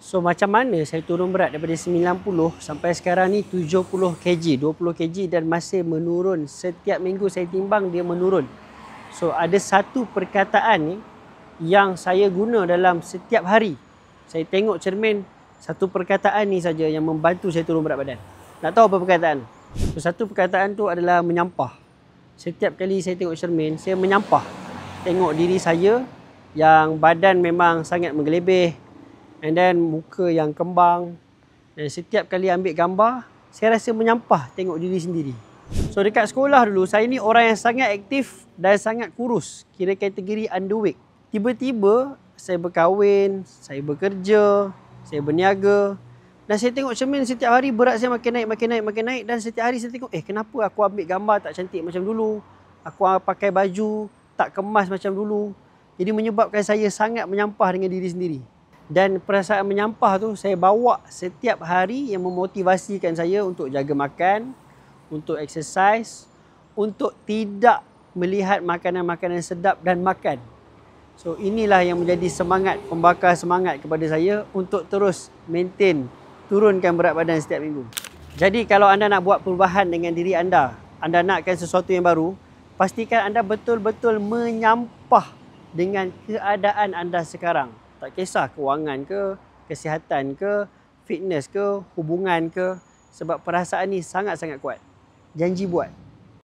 So macam mana saya turun berat daripada 90 sampai sekarang ni 70 kg, 20 kg dan masih menurun. Setiap minggu saya timbang dia menurun. So ada satu perkataan ni yang saya guna dalam setiap hari. Saya tengok cermin, satu perkataan ni saja yang membantu saya turun berat badan. Nak tahu apa perkataan? So satu perkataan tu adalah menyampah. Setiap kali saya tengok cermin, saya menyampah. Tengok diri saya yang badan memang sangat menggelebih. And then muka yang kembang. Dan setiap kali ambil gambar, saya rasa menyampah tengok diri sendiri. So dekat sekolah dulu, saya ni orang yang sangat aktif dan sangat kurus. Kira kategori underweight. Tiba-tiba saya berkahwin, saya bekerja, saya berniaga. Dan saya tengok cermin setiap hari berat saya makin naik, makin naik, makin naik. Dan setiap hari saya tengok, kenapa aku ambil gambar tak cantik macam dulu. Aku pakai baju tak kemas macam dulu. Jadi menyebabkan saya sangat menyampah dengan diri sendiri. Dan perasaan menyampah tu saya bawa setiap hari yang memotivasikan saya untuk jaga makan, untuk exercise, untuk tidak melihat makanan-makanan sedap dan makan. So inilah yang menjadi semangat, pembakar semangat kepada saya untuk terus maintain, turunkan berat badan setiap minggu. Jadi kalau anda nak buat perubahan dengan diri anda nakkan sesuatu yang baru, pastikan anda betul-betul menyampah dengan keadaan anda sekarang. Tak kisah kewangan ke, kesihatan ke, fitness ke, hubungan ke. Sebab perasaan ni sangat-sangat kuat. Janji buat.